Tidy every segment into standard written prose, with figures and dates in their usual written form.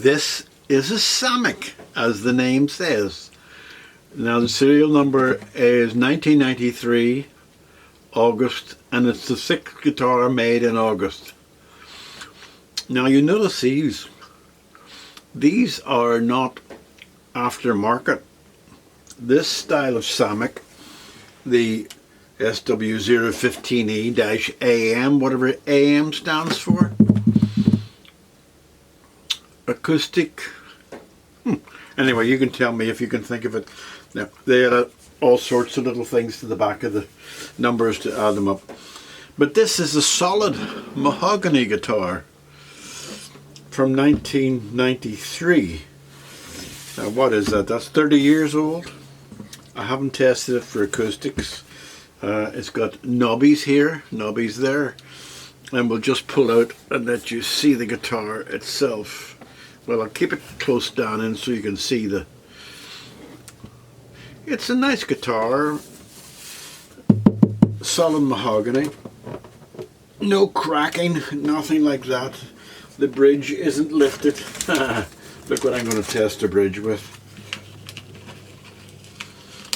This is a Samick, as the name says. Now the serial number is 1993 August, and it's the 6th guitar made in August. Now you notice these are not aftermarket. This style of Samick, the SW015E-AM, whatever AM stands for, Acoustic. Anyway, you can tell me if you can think of it. Now, they add all sorts of little things to the back of the numbers to add them up. But this is a solid mahogany guitar from 1993. Now, what is that? That's 30 years old. I haven't tested it for acoustics. It's got knobbies here, knobbies there, and we'll just pull out and let you see the guitar itself. Well, I'll keep it close down in so you can see the... It's a nice guitar, solid mahogany, no cracking, nothing like that. The bridge isn't lifted. Look what I'm going to test the bridge with.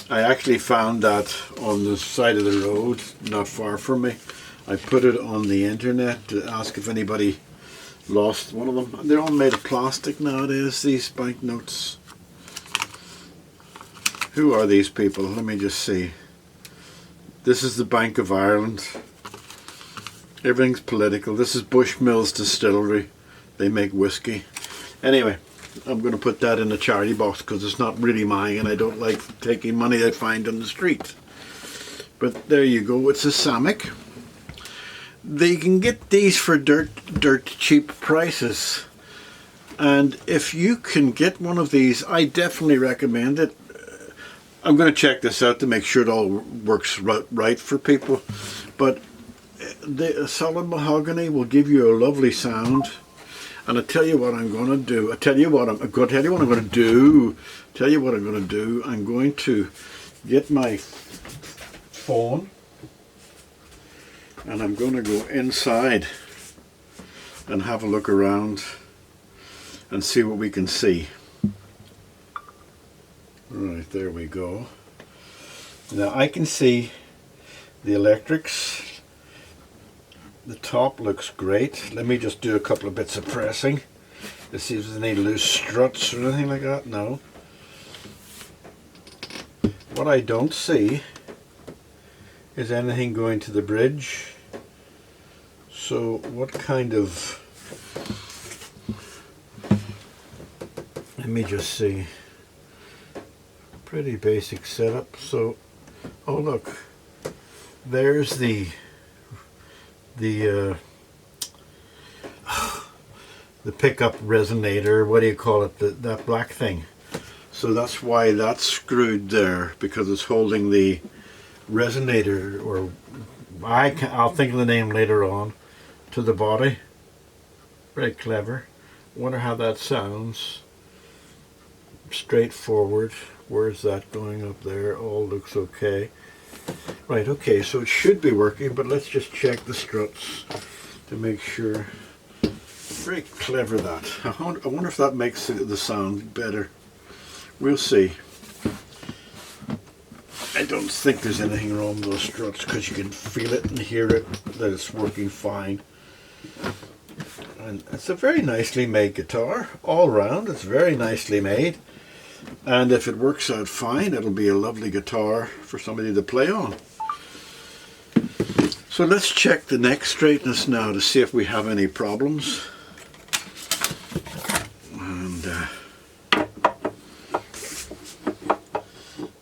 I actually found that on the side of the road, not far from me. I put it on the internet to ask if anybody lost one of them. They're all made of plastic nowadays, these banknotes. Who are these people? Let me just see. This is the Bank of Ireland. Everything's political. This is Bushmills Distillery. They make whiskey. Anyway, I'm going to put that in a charity box because it's not really mine and I don't like taking money I find on the street. But there you go, it's a Samick. They can get these for dirt cheap prices. And if you can get one of these, I definitely recommend it. I'm going to check this out to make sure it all works right for people. But the solid mahogany will give you a lovely sound. And I tell you what I'm going to do. I'm going to get my phone and I'm going to go inside and have a look around and see what we can see. Right, there we go. Now I can see the electrics. The top looks great. Let me just do a couple of bits of pressing to see if there's any loose struts or anything like that. No. What I don't see is anything going to the bridge. So what kind of... Let me just see. Pretty basic setup. So, oh look, there's the pickup resonator, what do you call it, that black thing. So that's why that's screwed there, because it's holding the resonator, or I'll think of the name later on, to the body. Very clever. Wonder how that sounds. Straightforward. Where's that going up there? All looks okay. Right, okay, so it should be working, but let's just check the struts to make sure. Very clever that. I wonder if that makes the sound better. We'll see. I don't think there's anything wrong with those struts because you can feel it and hear it, that it's working fine. And it's a very nicely made guitar. All round, it's very nicely made. And if it works out fine, it'll be a lovely guitar for somebody to play on. So let's check the neck straightness now to see if we have any problems. And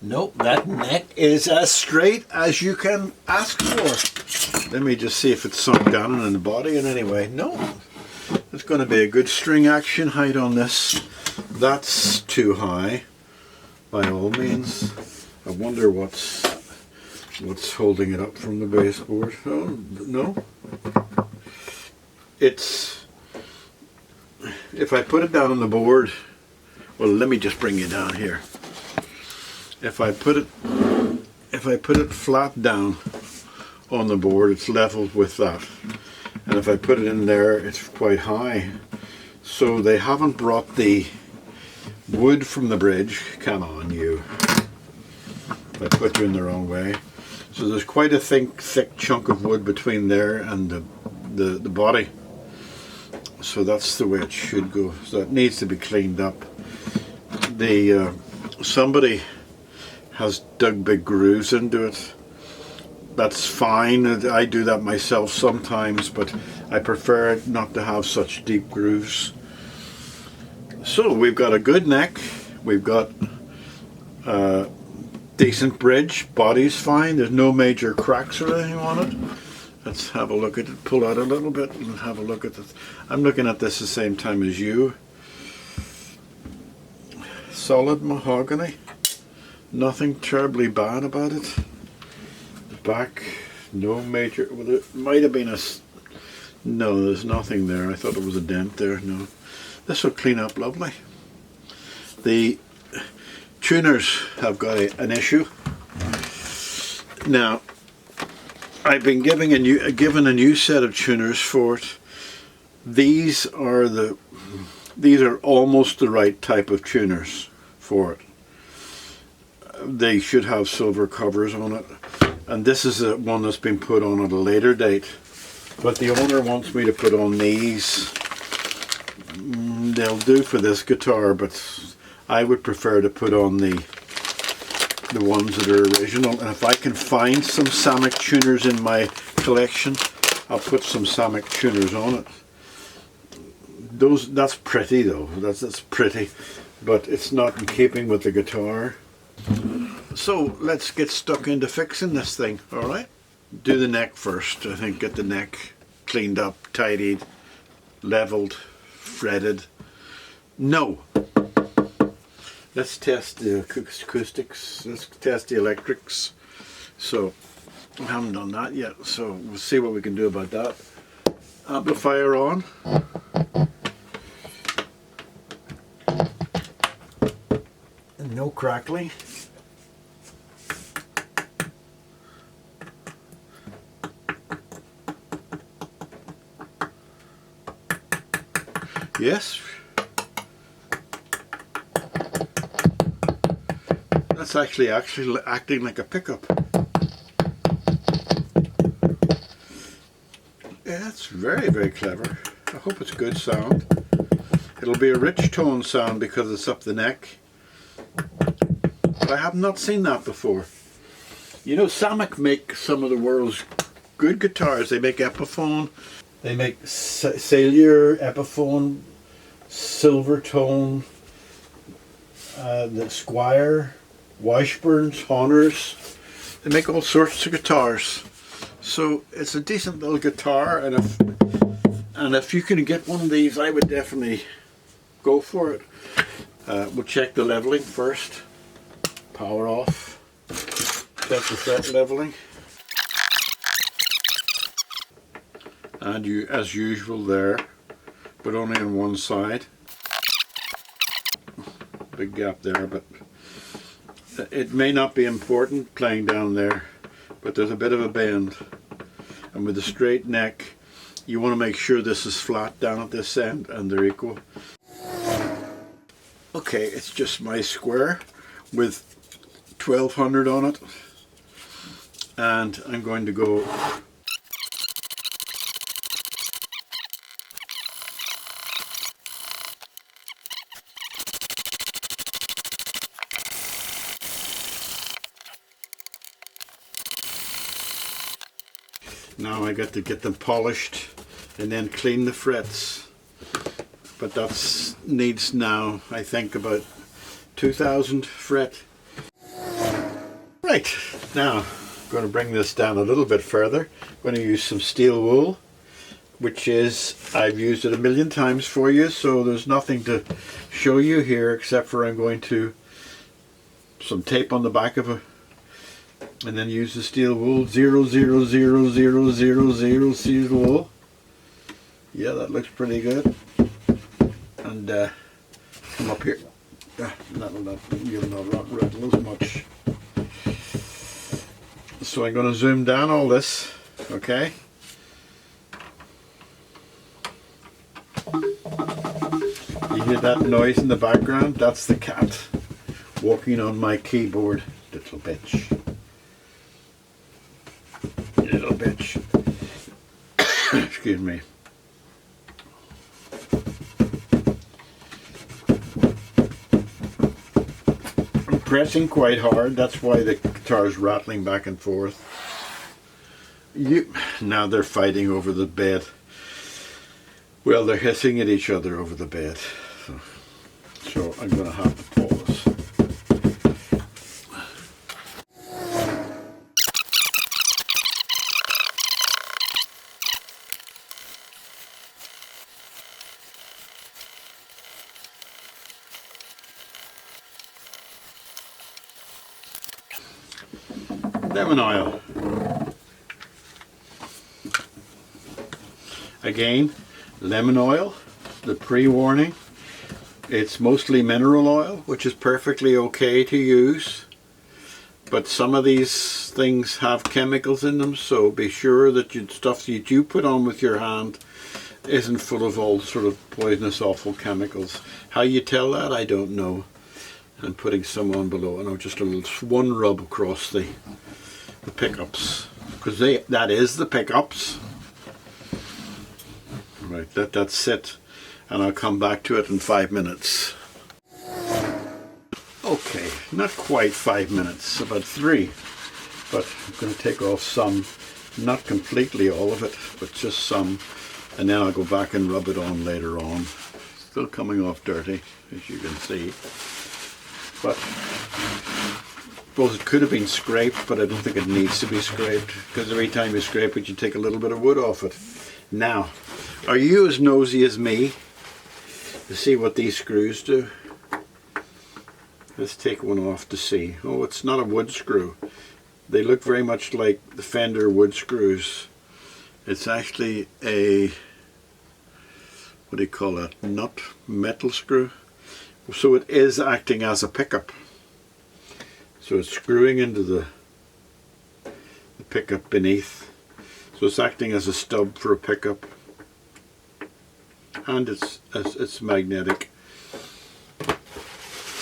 nope, that neck is as straight as you can ask for. Let me just see if it's sunk down in the body in any way. No, it's going to be a good string action height on this. That's too high, by all means. I wonder what's holding it up from the baseboard. Oh, no. It's, if I put it down on the board, well, let me just bring you down here. If I put it flat down on the board, it's level with that. And if I put it in there, it's quite high. So they haven't brought the wood from the bridge. Come on, you. I put you in the wrong way. So there's quite a thick chunk of wood between there and the body. So that's the way it should go. So it needs to be cleaned up. Somebody has dug big grooves into it. That's fine. I do that myself sometimes, but I prefer not to have such deep grooves. So we've got a good neck. We've got decent bridge. Body's fine. There's no major cracks or anything on it. Let's have a look at it. Pull out a little bit and have a look at this. I'm looking at this the same time as you. Solid mahogany. Nothing terribly bad about it. The back, no major. Well, it might have been a. No, there's nothing there. I thought it was a dent there. No. This will clean up lovely. The tuners have got an issue. Now, I've been given a new set of tuners for it. These are almost the right type of tuners for it. They should have silver covers on it, and this is the one that's been put on at a later date. But the owner wants me to put on these. They'll do for this guitar, but I would prefer to put on the ones that are original. And if I can find some Samick tuners in my collection, I'll put some Samick tuners on it. That's pretty though. That's pretty, but it's not in keeping with the guitar. So let's get stuck into fixing this thing. All right. Do the neck first. I think get the neck cleaned up, tidied, leveled, fretted. No. Let's test the acoustics. Let's test the electrics. So I haven't done that yet. So we'll see what we can do about that. Amplifier on. And no crackling. Yes. That's actually acting like a pickup. Yeah, that's very, very clever. I hope it's good sound. It'll be a rich tone sound because it's up the neck. But I have not seen that before. You know, Samick make some of the world's good guitars. They make Epiphone. They make Sailor, Epiphone, Silvertone, the Squire, Washburns, Honors. They make all sorts of guitars. So it's a decent little guitar, and if you can get one of these, I would definitely go for it. We'll check the leveling first. Power off. Check the fret leveling. And you, as usual there, but only on one side. Big gap there, but it may not be important playing down there, but there's a bit of a bend. And with a straight neck, you want to make sure this is flat down at this end and they're equal. Okay, it's just my square with 1200 on it, and I'm going to go now. I got to get them polished and then clean the frets, but that needs now I think about 2000 fret. Right, now I'm going to bring this down a little bit further. I'm going to use some steel wool, which is, I've used it a million times for you, so there's nothing to show you here except for I'm going to some tape on the back of it, and then use the steel wool, 0000000 steel wool. Yeah, that looks pretty good. And come up here. You'll not rattle as much. So I'm going to zoom down all this, okay? That noise in the background, that's the cat walking on my keyboard. Little bitch. Little bitch. Excuse me. I'm pressing quite hard, that's why the guitar's rattling back and forth. Now they're fighting over the bed. Well, they're hissing at each other over the bed. So I'm going to have to pause. Lemon oil. Again, lemon oil, the pre-warning. It's mostly mineral oil, which is perfectly okay to use. But some of these things have chemicals in them, so be sure that stuff that you put on with your hand isn't full of all sort of poisonous, awful chemicals. How you tell that, I don't know. And putting some on below, and just a little one rub across the pickups, because that is the pickups. Right, let that sit, and I'll come back to it in 5 minutes. Okay, not quite 5 minutes, about 3, but I'm going to take off some, not completely all of it, but just some, and then I'll go back and rub it on later on. Still coming off dirty, as you can see. But I suppose it could have been scraped, but I don't think it needs to be scraped, because every time you scrape it you take a little bit of wood off it. Now, are you as nosy as me to see what these screws do? Let's take one off to see. Oh, it's not a wood screw. They look very much like the Fender wood screws. It's actually a, what do you call that, nut metal screw. So it is acting as a pickup. So it's screwing into the pickup beneath. So it's acting as a stub for a pickup. And it's magnetic.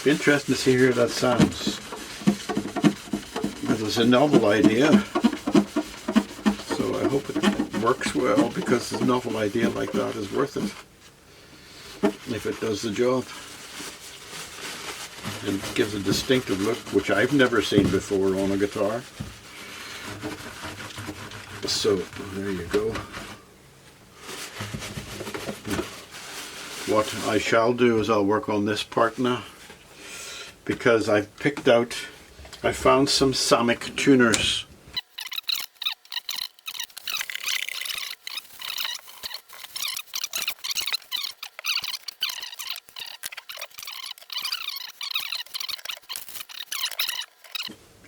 Be interesting to see how that sounds. It was a novel idea. So I hope it works well, because a novel idea like that is worth it. If it does the job. And gives a distinctive look, which I've never seen before on a guitar. So there you go. What I shall do is I'll work on this part now, because I found some Samick tuners.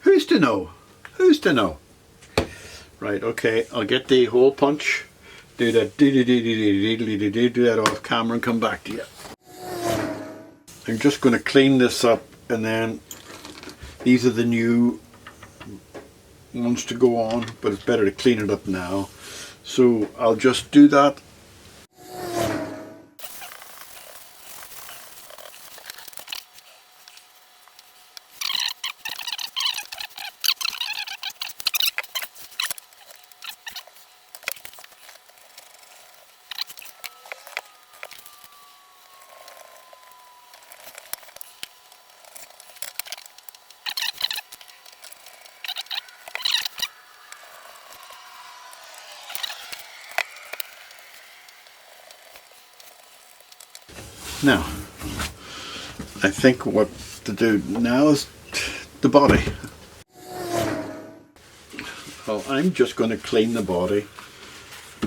Who's to know? Who's to know? Right, okay, I'll get the hole punch, do that off camera and come back to you. I'm just going to clean this up, and then these are the new ones to go on, but it's better to clean it up now. So I'll just do that. Now, I think what to do now is the body. Well, I'm just going to clean the body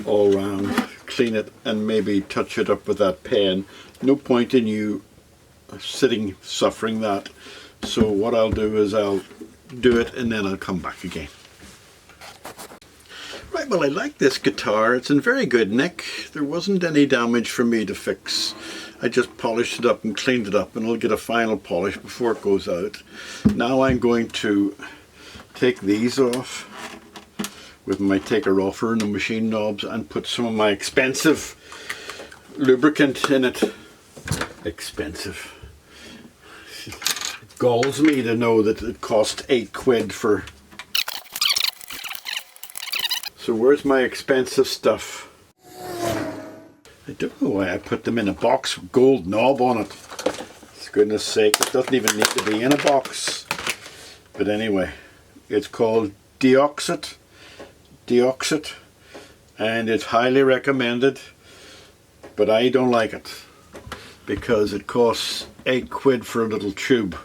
all round, clean it and maybe touch it up with that pen. No point in you sitting suffering that. So what I'll do is I'll do it and then I'll come back again. Right, well, I like this guitar. It's in very good nick. There wasn't any damage for me to fix. I just polished it up and cleaned it up, and I'll get a final polish before it goes out. Now I'm going to take these off with my taker-offer and the machine knobs and put some of my expensive lubricant in it. expensive. It galls me to know that it cost £8 for. So where's my expensive stuff? I don't know why I put them in a box with gold knob on it. For goodness sake, it doesn't even need to be in a box. But anyway, it's called Deoxit, and it's highly recommended, but I don't like it because it costs £8 for a little tube.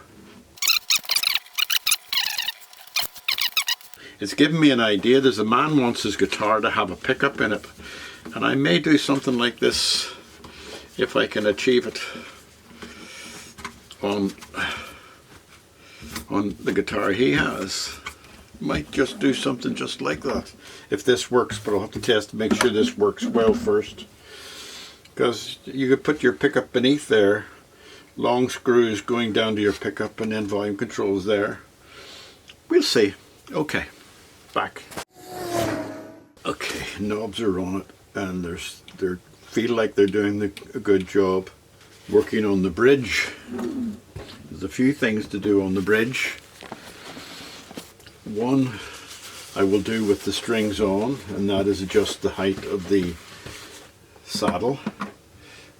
It's given me an idea. There's a man wants his guitar to have a pickup in it, and I may do something like this if I can achieve it on the guitar he has. Might just do something just like that if this works, but I'll have to test to make sure this works well first, because you could put your pickup beneath there, long screws going down to your pickup, and then volume controls there. We'll see. Okay, back. Okay, knobs are on it, and they feel like they're doing a good job. Working on the bridge. There's a few things to do on the bridge. One I will do with the strings on, and that is adjust the height of the saddle.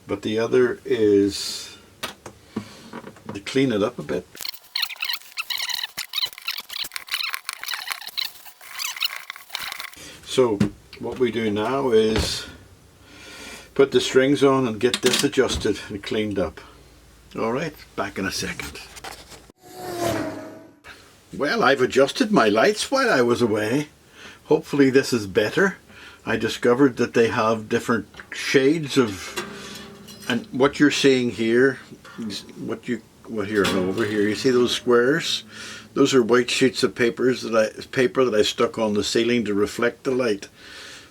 But the other is to clean it up a bit. So what we do now is put the strings on and get this adjusted and cleaned up. Alright, back in a second. Well, I've adjusted my lights while I was away. Hopefully this is better. I discovered that they have different shades of, and what you're seeing here, here and over here, you see those squares? Those are white sheets of paper that I stuck on the ceiling to reflect the light,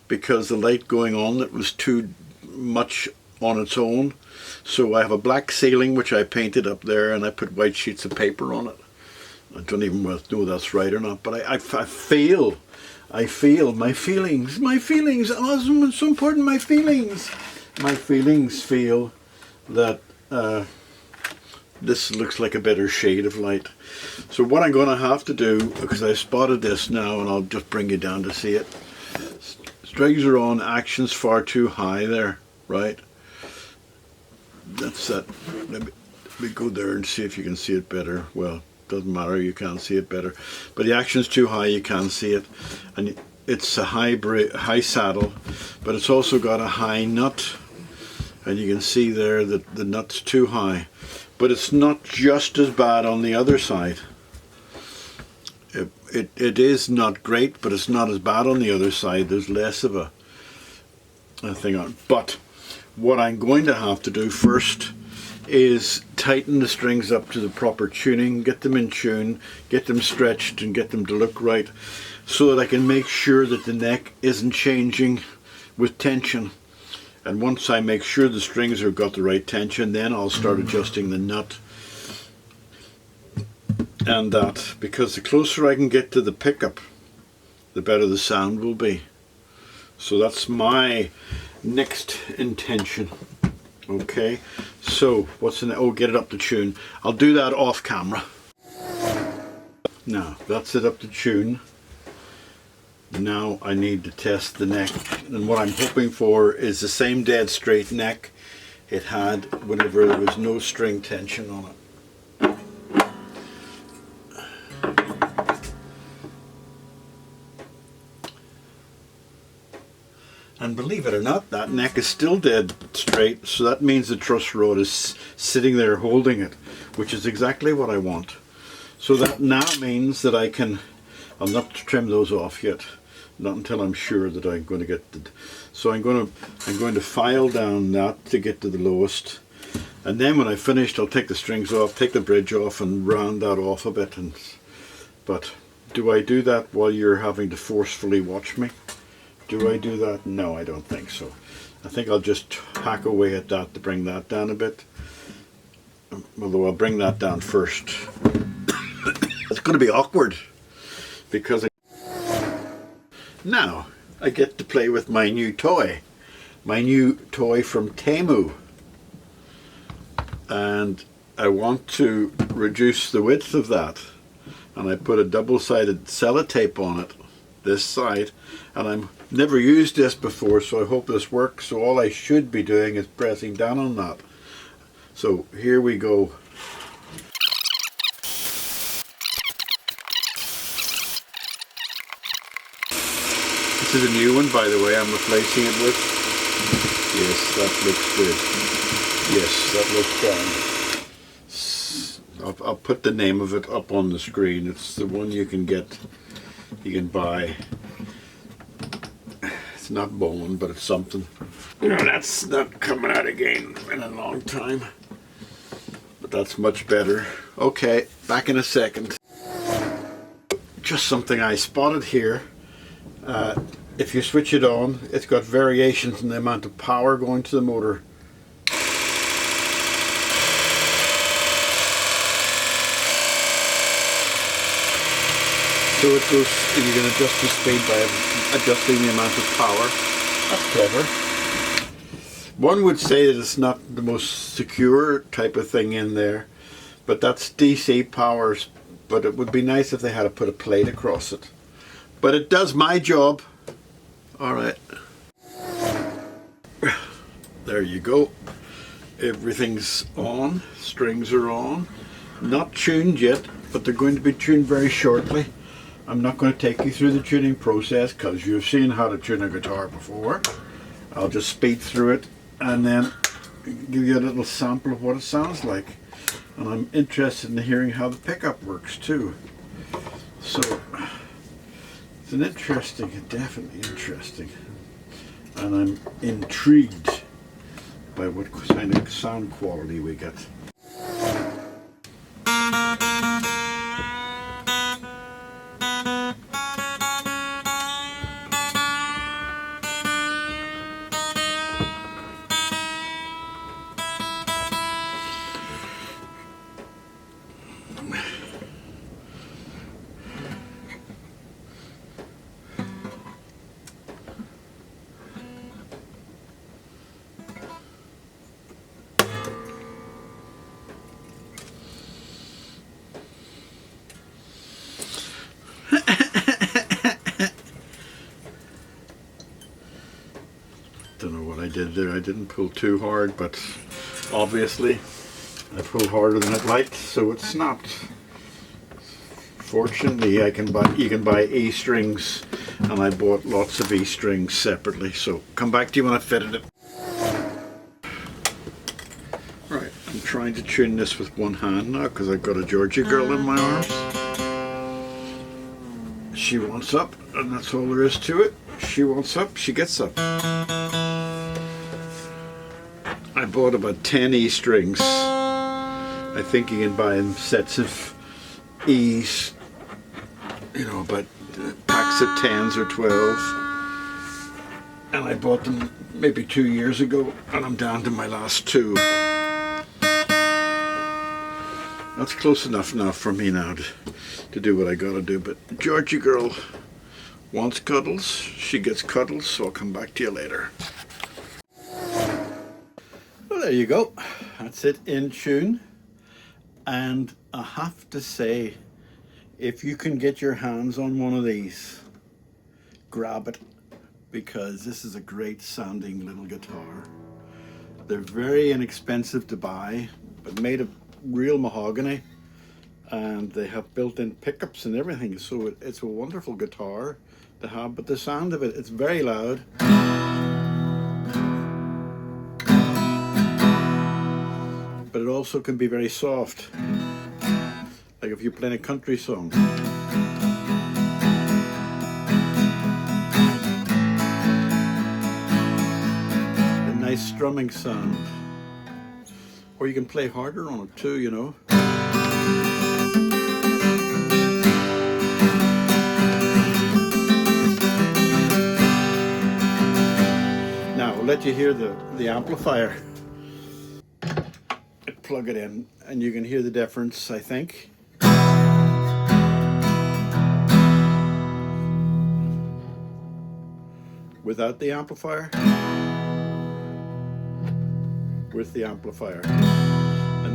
because the light going on, it was too much on its own. So I have a black ceiling which I painted up there, and I put white sheets of paper on it. I don't even know if that's right or not, but I feel my feelings, oh, it's so important, my feelings feel that this looks like a better shade of light. So what I'm going to have to do, because I spotted this now, and I'll just bring you down to see it. Strings are on, action's far too high there, right? That's that. Let me go there and see if you can see it better. Well, doesn't matter, you can't see it better. But the action's too high, you can't see it. And it's a high saddle, but it's also got a high nut. And you can see there that the nut's too high. But it's not just as bad on the other side. It is not great, but it's not as bad on the other side. There's less of a thing on it. But what I'm going to have to do first is tighten the strings up to the proper tuning, get them in tune, get them stretched and get them to look right, so that I can make sure that the neck isn't changing with tension. And once I make sure the strings have got the right tension, then I'll start adjusting the nut and that, because the closer I can get to the pickup, the better the sound will be. So that's my next intention. Okay, so what's in it? Oh, get it up to tune. I'll do that off camera. Now that's it up to tune. Now I need to test the neck, and what I'm hoping for is the same dead straight neck it had whenever there was no string tension on it. And believe it or not, that neck is still dead straight, so that means the truss rod is sitting there holding it, which is exactly what I want. So that now means that I can, I'll not trim those off yet, not until I'm sure that I'm going to get the, so I'm going to file down that to get to the lowest, and then when I finished I'll take the strings off, take the bridge off and round that off a bit. But do I do that while you're having to forcefully watch me? Do I do that? No, I don't think so. I think I'll just hack away at that to bring that down a bit. Although I'll bring that down first. It's going to be awkward because now I get to play with my new toy. My new toy from Temu. and I want to reduce the width of that, and I put a double-sided sellotape on it, this side, and I've never used this before, so I hope this works. So all I should be doing is pressing down on that. So here we go. This is a new one, by the way, I'm replacing it with. Yes, that looks good. Yes, that looks fine. I'll put the name of it up on the screen. It's the one you can get, you can buy. It's not bone, but it's something. You know, that's not coming out again in a long time. But that's much better. Okay, back in a second. Just something I spotted here. If you switch it on, it's got variations in the amount of power going to the motor. So it goes, you can adjust the speed by adjusting the amount of power. That's clever. One would say that it's not the most secure type of thing in there, but that's DC powers. But it would be nice if they had to put a plate across it. But it does my job. Alright. There you go. Everything's on. Strings are on. Not tuned yet, but they're going to be tuned very shortly. I'm not going to take you through the tuning process because you've seen how to tune a guitar before. I'll just speed through it and then give you a little sample of what it sounds like. And I'm interested in hearing how the pickup works too. So it's an interesting, definitely interesting, and I'm intrigued by what kind of sound quality we get. Don't know what I did there. I didn't pull too hard, but obviously I pulled harder than I'd like, so it's not. Fortunately, you can buy E strings, and I bought lots of E strings separately. So come back to you when I fitted it. Right, I'm trying to tune this with one hand now because I've got a Georgia girl in my arms. She wants up, and that's all there is to it. She wants up, she gets up. I bought about 10 E strings. I think you can buy in sets of E's, you know, about packs of 10s or 12. And I bought them maybe 2 years ago, and I'm down to my last 2. That's close enough now for me now to do what I gotta do. But Georgie girl wants cuddles, she gets cuddles, so I'll come back to you later. Well, there you go. That's it in tune. And I have to say, if you can get your hands on one of these, grab it, because this is a great sounding little guitar. They're very inexpensive to buy, but made of real mahogany, and they have built-in pickups and everything, so it's a wonderful guitar to have. But the sound of it, it's very loud, but it also can be very soft, like if you're playing a country song. A nice strumming sound. Or you can play harder on it too, you know. Now I'll let you hear the amplifier. I plug it in and you can hear the difference, I think. Without the amplifier. With the amplifier.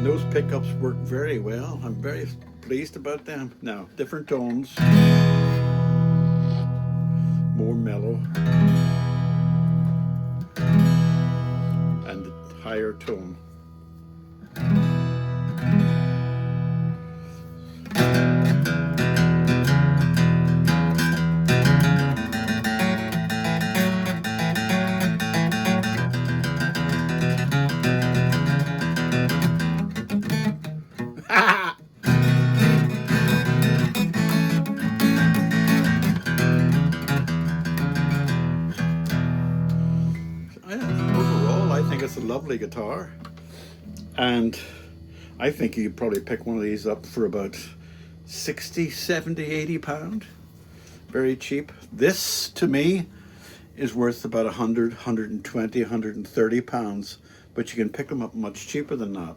And those pickups work very well. I'm very pleased about them. Now, different tones, more mellow, and the higher tone. Overall, I think it's a lovely guitar, and I think you could probably pick one of these up for about 60, 70, 80 pound. Very cheap. This, to me, is worth about 100, 120, 130 pounds, but you can pick them up much cheaper than that.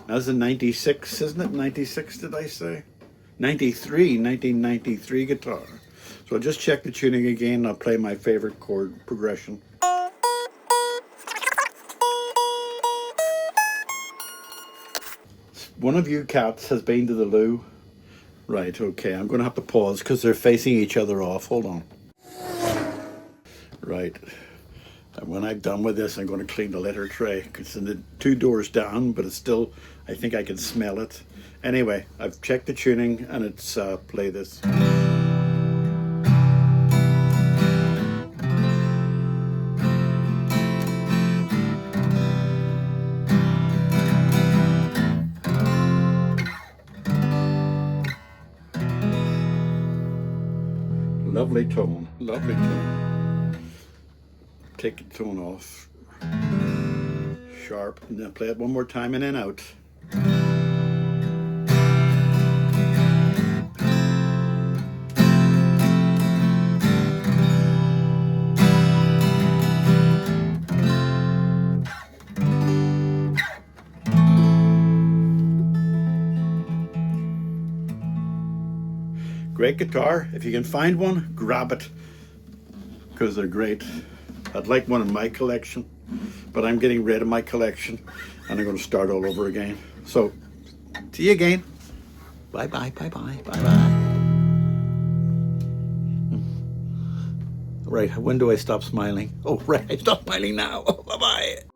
Now, this is a 96, isn't it? 96, did I say? 93, 1993 guitar. So I'll just check the tuning again. I'll play my favorite chord progression. One of you cats has been to the loo. Right, okay, I'm going to have to pause because they're facing each other off. Hold on. Right, and when I'm done with this, I'm going to clean the litter tray. It's in the 2 doors down, but it's still, I think I can smell it. Anyway, I've checked the tuning, and it's play this. Lovely tone, lovely tone. Take the tone off. Sharp, and then play it one more time and then out. Great guitar. If you can find one, grab it, because they're great. I'd like one in my collection, but I'm getting rid of my collection and I'm going to start all over again. So, see you again. Bye bye, bye bye, bye bye. Right, when do I stop smiling? Oh, right, I stop smiling now. Oh, bye bye.